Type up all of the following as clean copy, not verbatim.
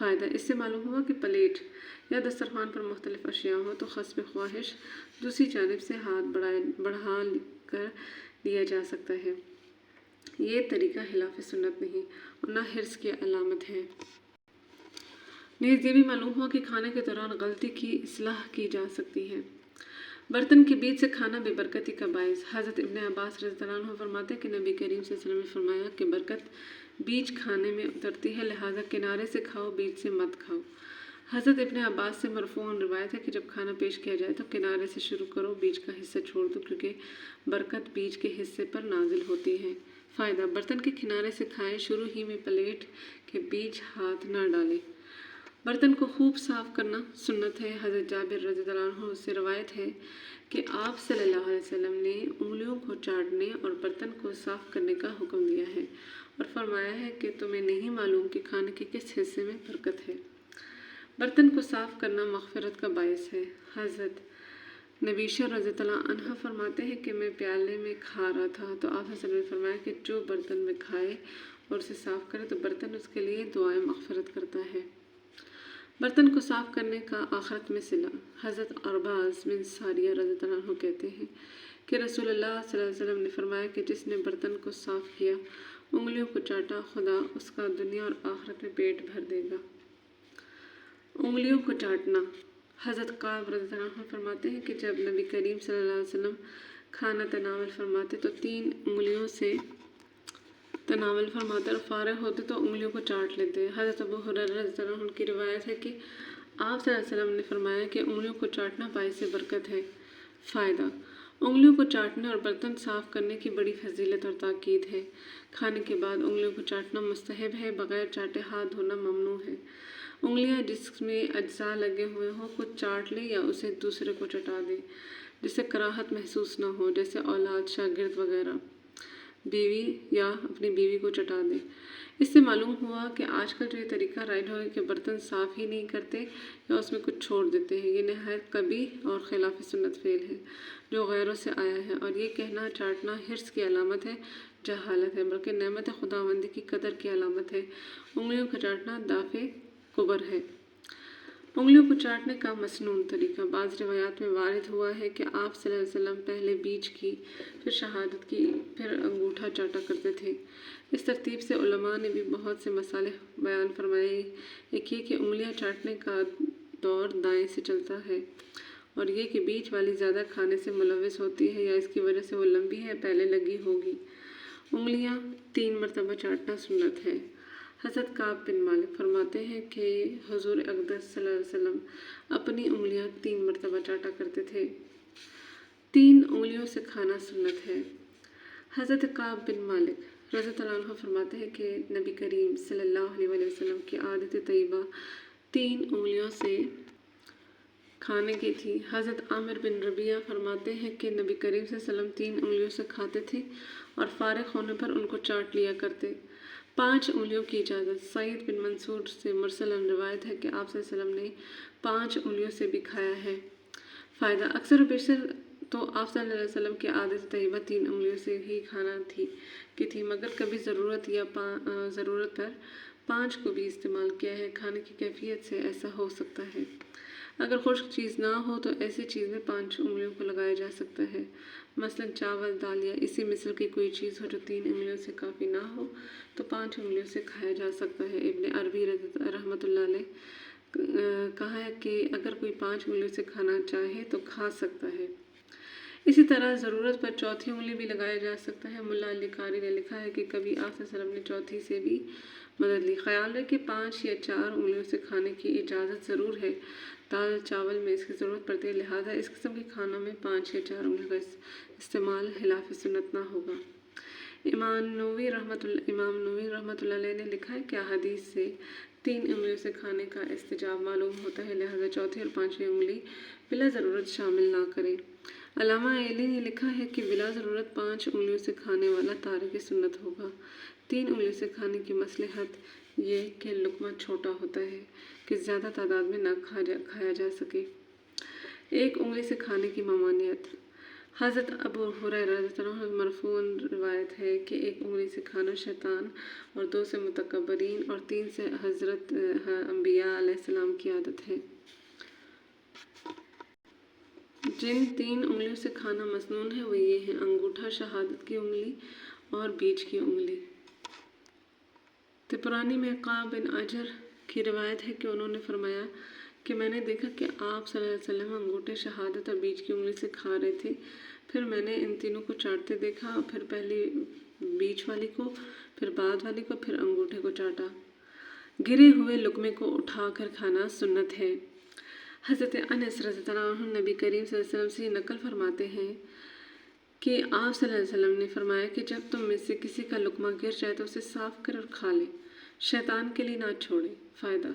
فائدہ، اس سے معلوم ہوا کہ پلیٹ یا دسترخوان پر مختلف اشیاء ہوں تو حسب خواہش دوسری جانب سے ہاتھ بڑھا کر لیا جا سکتا ہے۔ یہ طریقہ خلاف سنت نہیں اور نہ حرص کی علامت ہے۔ نیز یہ بھی معلوم ہوا کہ کھانے کے دوران غلطی کی اصلاح کی جا سکتی ہے۔ برتن کے بیچ سے کھانا بے برکتی کا باعث۔ حضرت ابن عباس رضی اللہ عنہ فرماتے ہیں کہ نبی کریم صلی اللہ علیہ وسلم نے فرمایا کہ برکت بیچ کھانے میں اترتی ہے، لہٰذا کنارے سے کھاؤ، بیچ سے مت کھاؤ۔ حضرت ابن عباس سے مرفوعاً روایت ہے کہ جب کھانا پیش کیا جائے تو کنارے سے شروع کرو، بیچ کا حصہ چھوڑ دو، کیونکہ برکت بیچ کے حصے پر نازل ہوتی ہے۔ فائدہ، برتن کے کنارے سے کھائیں، شروع ہی میں پلیٹ کے بیچ ہاتھ نہ ڈالیں۔ برتن کو خوب صاف کرنا سنت ہے۔ حضرت جابر رضی اللہ عنہ سے روایت ہے کہ آپ صلی اللہ علیہ وسلم نے انگلیوں کو چاٹنے اور برتن کو صاف کرنے کا حکم دیا ہے اور فرمایا ہے کہ تمہیں نہیں معلوم کہ کھانے کے کس حصے میں برکت ہے۔ برتن کو صاف کرنا مغفرت کا باعث ہے۔ حضرت نبیشہ رضی اللہ عنہ فرماتے ہیں کہ میں پیالے میں کھا رہا تھا تو آپ صلی اللہ علیہ وسلم نے فرمایا کہ جو برتن میں کھائے اور اسے صاف کرے تو برتن اس کے لیے دعائیں مغفرت کرتا ہے۔ برتن کو صاف کرنے کا آخرت میں صلہ۔ حضرت عرباض بن ساریہ رضی اللہ عنہ کہتے ہیں کہ رسول اللہ صلی اللہ علیہ وسلم نے فرمایا کہ جس نے برتن کو صاف کیا، انگلیوں کو چاٹا، خدا اس کا دنیا اور آخرت میں پیٹ بھر دے گا۔ انگلیوں کو چاٹنا۔ حضرت قعب رضی اللہ عنہ فرماتے ہیں کہ جب نبی کریم صلی اللہ علیہ وسلم کھانا تناول فرماتے تو 3 انگلیوں سے تناول فرماتے اور فارغ ہوتے تو انگلیوں کو چاٹ لیتے۔ حضرت ابو ہریرہ رضی اللہ عنہ کی روایت ہے کہ آپ صلی اللہ علیہ وسلم نے فرمایا کہ انگلیوں کو چاٹنا باعث برکت ہے۔ فائدہ، انگلیوں کو چاٹنے اور برتن صاف کرنے کی بڑی فضیلت اور تاکید ہے۔ کھانے کے بعد انگلیوں کو چاٹنا مستحب ہے، بغیر چاٹے ہاتھ دھونا ممنوع ہے۔ انگلیاں جس میں اجزاء لگے ہوئے ہوں کو چاٹ لیں یا اسے دوسرے کو چٹا دیں جس سے کراہت محسوس نہ ہو، جیسے اولاد، شاگرد وغیرہ۔ بیوی یا اپنی بیوی کو چٹا دیں۔ اس سے معلوم ہوا کہ آج کل جو یہ طریقہ رائج ہو کہ برتن صاف ہی نہیں کرتے یا اس میں کچھ چھوڑ دیتے ہیں، یہ نہایت قبیح اور خلاف سنت فعل ہے جو غیروں سے آیا ہے، اور یہ کہنا چاٹنا حرص کی علامت ہے، جہالت ہے، بلکہ نعمت خداوندی کی قدر کی علامت ہے۔ انگلیوں کا چاٹنا دافع کبر ہے۔ انگلیوں کو چاٹنے کا مسنون طریقہ۔ بعض روایات میں وارد ہوا ہے کہ آپ صلی اللہ علیہ وسلم پہلے بیچ کی، پھر شہادت کی، پھر انگوٹھا چاٹا کرتے تھے۔ اس ترتیب سے علماء نے بھی بہت سے مسائل بیان فرمائے۔ ایک یہ کہ انگلیاں چاٹنے کا دور دائیں سے چلتا ہے، اور یہ کہ بیچ والی زیادہ کھانے سے ملوث ہوتی ہے یا اس کی وجہ سے وہ لمبی ہے، پہلے لگی ہوگی۔ انگلیاں 3 مرتبہ چاٹنا سنت ہے۔ حضرت کعب بن مالک فرماتے ہیں کہ حضور اقدس صلی اللہ علیہ وسلم اپنی انگلیاں 3 مرتبہ چاٹا کرتے تھے۔ 3 انگلیوں سے کھانا سنت ہے۔ حضرت کعب بن مالک رضی اللہ عنہ فرماتے ہیں کہ نبی کریم صلی اللہ علیہ وسلم کی عادت طیبہ 3 انگلیوں سے کھانے کی تھی۔ حضرت عامر بن ربیعہ فرماتے ہیں کہ نبی کریم صلی اللہ علیہ وسلم 3 انگلیوں سے کھاتے تھے اور فارغ ہونے پر ان کو چاٹ لیا کرتے۔ 5 انگلیوں کی اجازت۔ سعید بن منصور سے مرسلاً روایت ہے کہ آپ صلی اللہ علیہ وسلم نے 5 انگلیوں سے بھی کھایا ہے۔ فائدہ، اکثر و بیشتر تو آپ صلی اللہ علیہ وسلم کی عادت طیبہ 3 انگلیوں سے ہی کھانا کی تھی، مگر کبھی ضرورت پر 5 کو بھی استعمال کیا ہے۔ کھانے کی کیفیت سے ایسا ہو سکتا ہے۔ اگر خشک چیز نہ ہو تو ایسی چیز میں 5 انگلیوں کو لگایا جا سکتا ہے، مثلاً چاول، دال یا اسی مثل کی کوئی چیز ہو جو 3 انگلیوں سے کافی نہ ہو تو 5 انگلیوں سے کھایا جا سکتا ہے۔ ابن عربی رحمۃ اللہ علیہ کہا ہے کہ اگر کوئی 5 انگلیوں سے کھانا چاہے تو کھا سکتا ہے۔ اسی طرح ضرورت پر چوتھی انگلی بھی لگایا جا سکتا ہے۔ ملا علی قاری نے لکھا ہے کہ کبھی آپ صلی اللہ علیہ وسلم نے چوتھی سے بھی مدد لی۔ خیال ہے کہ 5 یا 4 انگلیوں سے کھانے کی اجازت ضرور ہے۔ دال چاول میں اس کی ضرورت پڑتی ہے، لہٰذا اس قسم کے کھانوں میں 5 یا 4 انگلیوں کا استعمال خلاف سنت نہ ہوگا۔ امام نووی رحمۃ اللہ علیہ نے لکھا ہے کہ احادیث سے 3 انگلیوں سے کھانے کا استحباب معلوم ہوتا ہے، لہٰذا چوتھی اور 5ویں انگلی بلا ضرورت شامل نہ کریں۔ علامہ علی نے لکھا ہے کہ بلا ضرورت 5 انگلیوں سے کھانے والا تارک سنت ہوگا۔ 3 انگلیوں سے کھانے کی مصلحت یہ کہ لقمہ چھوٹا ہوتا ہے کہ زیادہ تعداد میں نہ کھایا جا سکے۔ 1 انگلی سے کھانے کی ممانعت۔ حضرت ابو ہریرہ رضی اللہ عنہ مرفوعاً روایت ہے کہ 1 انگلی سے کھانا شیطان اور 2 سے متکبرین اور 3 سے حضرت انبیاء علیہ السلام کی عادت ہے۔ جن 3 انگلیوں سے کھانا مسنون ہے وہ یہ ہیں: انگوٹھا، شہادت کی انگلی اور بیچ کی انگلی۔ طبرانی میں کعب بن اجر کی روایت ہے کہ انہوں نے فرمایا کہ میں نے دیکھا کہ آپ صلی اللہ علیہ وسلم انگوٹھے، شہادت اور بیچ کی انگلی سے کھا رہے تھے، پھر میں نے ان تینوں کو چاٹتے دیکھا، اور پھر پہلی بیچ والی کو، پھر بعد والی کو، پھر انگوٹھے کو چاٹا۔ گرے ہوئے لقمے کو اٹھا کر کھانا سنت ہے۔ حضرت انس رضی اللہ عنہ نبی کریم صلی اللہ علیہ وسلم سے یہ نقل فرماتے ہیں کہ آپ صلی اللہ علیہ وسلم نے فرمایا کہ جب تم میں سے کسی کا لقمہ گر جائے تو اسے صاف کر اور کھا لے، شیطان کے لیے نہ چھوڑے۔ فائدہ: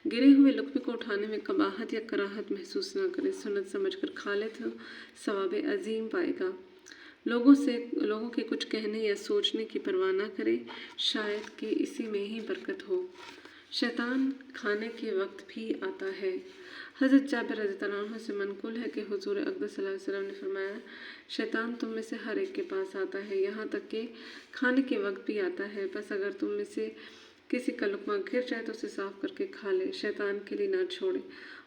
گرے ہوئے لقمے کو اٹھانے میں قباحت یا کراہت محسوس نہ کرے، سنت سمجھ کر کھا لے تو ثواب عظیم پائے گا۔ لوگوں کے کچھ کہنے یا سوچنے کی پرواہ نہ کرے، شاید کہ اسی میں ہی برکت ہو۔ شیطان کھانے کے وقت بھی آتا ہے۔ حضرت جابر رضی اللہ عنہ سے منقول ہے کہ حضور اقدس صلی اللہ علیہ وسلم نے فرمایا، شیطان تم میں سے ہر ایک کے پاس آتا ہے، یہاں تک کہ کھانے کے وقت بھی آتا ہے، بس اگر تم میں سے کسی کا لقمہ گر جائے تو اسے صاف کر کے کھا لے، شیطان کے لیے نہ چھوڑے،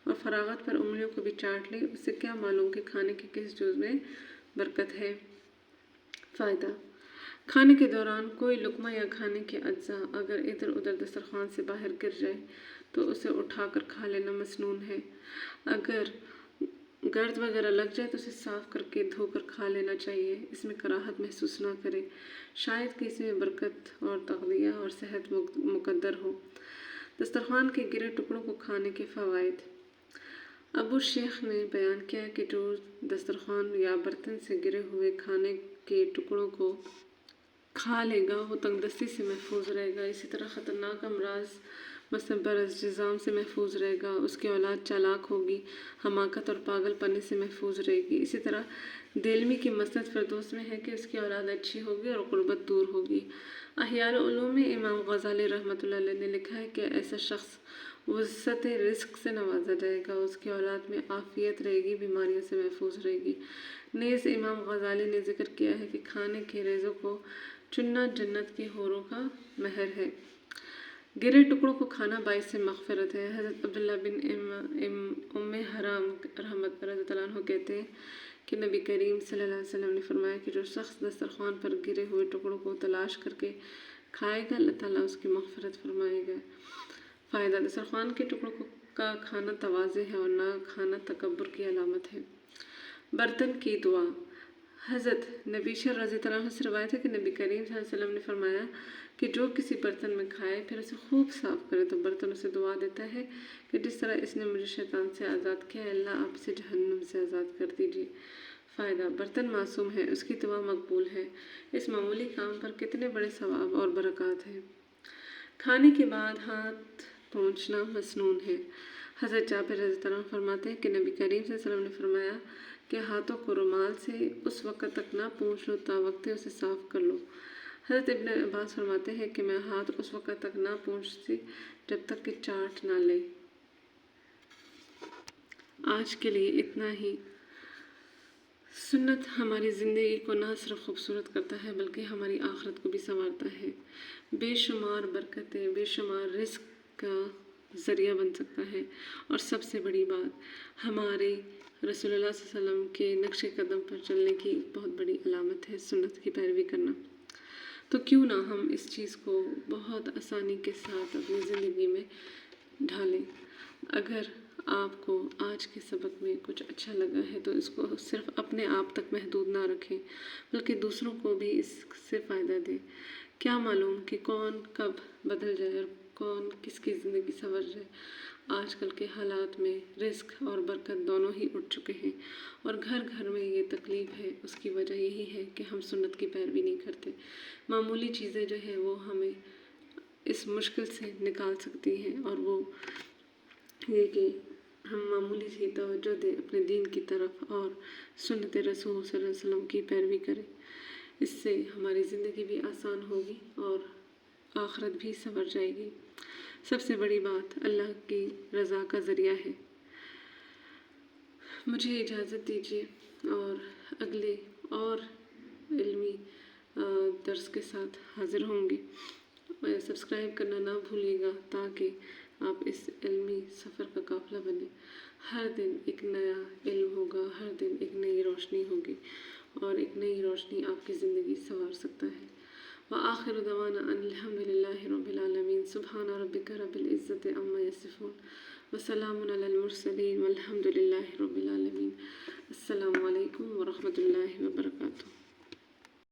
اور فراغت پر انگلیوں کو بھی چاٹ لے، اس سے کیا معلوم کہ کھانے کے کس جز میں برکت ہے۔ فائدہ: کھانے کے دوران کوئی لقمہ یا کھانے کے اجزاء اگر ادھر ادھر دسترخوان سے باہر گر جائے تو اسے اٹھا کر کھا لینا مسنون ہے۔ اگر گرد وغیرہ لگ جائے تو اسے صاف کر کے دھو کر کھا لینا چاہیے، اس میں کراہت محسوس نہ کرے، شاید کہ اس میں برکت اور تغذیہ اور صحت مقدر ہو۔ دسترخوان کے گرے ٹکڑوں کو کھانے کے فوائد۔ ابو شیخ نے بیان کیا کہ جو دسترخوان یا برتن سے گرے ہوئے کھانے کے ٹکڑوں کو کھا لے گا وہ تنگ دستی سے محفوظ رہے گا، اسی طرح خطرناک امراض مثلاً برص جذام سے محفوظ رہے گا، اس کی اولاد چالاک ہوگی، حماقت اور پاگل پنے سے محفوظ رہے گی۔ اسی طرح دہلوی کی مسند فردوس میں ہے کہ اس کی اولاد اچھی ہوگی اور غربت دور ہوگی۔ احیاء العلوم میں امام غزالی رحمۃ اللہ علیہ نے لکھا ہے کہ ایسا شخص وسعت رزق سے نوازا جائے گا، اس کی اولاد میں عافیت رہے گی، بیماریوں سے محفوظ رہے گی۔ نیز امام غزالی نے ذکر کیا ہے کہ کھانے کے ریزوں کو چننا جنت کی حوروں کا مہر ہے۔ گرے ٹکڑوں کو کھانا باعث مغفرت ہے۔ حضرت عبداللہ بن ام حرام رحمۃ اللہ تعالیٰ عنہ کہتے ہیں کہ نبی کریم صلی اللہ علیہ وسلم نے فرمایا کہ جو شخص دسترخوان پر گرے ہوئے ٹکڑوں کو تلاش کر کے کھائے گا اللہ تعالیٰ اس کی مغفرت فرمائے گا۔ فائدہ: دسترخوان کے ٹکڑوں کا کھانا تواضع ہے اور نہ کھانا تکبر کی علامت ہے۔ برتن کی دعا۔ حضرت نبیشر رضی اللہ عنہ سے روایت ہے کہ نبی کریم صلی اللہ علیہ وسلم نے فرمایا کہ جو کسی برتن میں کھائے پھر اسے خوب صاف کرے تو برتن اسے دعا دیتا ہے کہ جس طرح اس نے مجھے شیطان سے آزاد کیا ہے، اللہ آپ اسے جہنم سے آزاد کر دیجیے۔ فائدہ: برتن معصوم ہے، اس کی دعا مقبول ہے، اس معمولی کام پر کتنے بڑے ثواب اور برکات ہیں۔ کھانے کے بعد ہاتھ پونچھنا مسنون ہے۔ حضرت جابر رضی اللہ عنہ فرماتے ہیں کہ نبی کریم صلی اللہ علیہ وسلم نے فرمایا کہ ہاتھوں کو رومال سے اس وقت تک نہ پونچھ لو تا وقت اسے صاف کر لو۔ حضرت ابن عباس فرماتے ہیں کہ میں ہاتھ اس وقت تک نہ پونچھتی جب تک کہ چاٹ نہ لے۔ آج کے لیے اتنا ہی۔ سنت ہماری زندگی کو نہ صرف خوبصورت کرتا ہے بلکہ ہماری آخرت کو بھی سنوارتا ہے، بے شمار برکتیں، بے شمار رزق کا ذریعہ بن سکتا ہے، اور سب سے بڑی بات ہمارے رسول اللہ صلی اللہ علیہ وسلم کے نقش قدم پر چلنے کی بہت بڑی علامت ہے سنت کی پیروی کرنا۔ تو کیوں نہ ہم اس چیز کو بہت آسانی کے ساتھ اپنی زندگی میں ڈھالیں۔ اگر آپ کو آج کے سبق میں کچھ اچھا لگا ہے تو اس کو صرف اپنے آپ تک محدود نہ رکھیں بلکہ دوسروں کو بھی اس سے فائدہ دیں۔ کیا معلوم کہ کون کب بدل جائے اور کون کس کی زندگی سنور جائے۔ آج کل کے حالات میں رزق اور برکت دونوں ہی اٹھ چکے ہیں، اور گھر گھر میں یہ تکلیف ہے۔ اس کی وجہ یہی ہے کہ ہم سنت کی پیروی نہیں کرتے۔ معمولی چیزیں جو ہیں وہ ہمیں اس مشکل سے نکال سکتی ہیں، اور وہ یہ کہ ہم معمولی سی توجہ دیں اپنے دین کی طرف اور سنت رسول صلی اللہ علیہ وسلم کی پیروی کریں۔ اس سے ہماری زندگی بھی آسان ہوگی اور آخرت بھی سنور جائے گی۔ سب سے بڑی بات اللہ کی رضا کا ذریعہ ہے۔ مجھے اجازت دیجیے اور اگلے اور علمی درس کے ساتھ حاضر ہوں گی. سبسکرائب کرنا نہ بھولیے گا تاکہ آپ اس علمی سفر کا قافلہ بنیں. ہر دن ایک نیا علم ہوگا، ہر دن ایک نئی روشنی ہوگی اور ایک نئی روشنی آپ کی زندگی سنوار سکتا ہے. وآخر دعوانا ان الحمد للہ رب العالمین. سبحان ربک رب العزت عما یصفون وسلام علی المرسلین والحمد للہ رب العالمین. السلام علیکم ورحمۃ اللہ وبرکاتہ.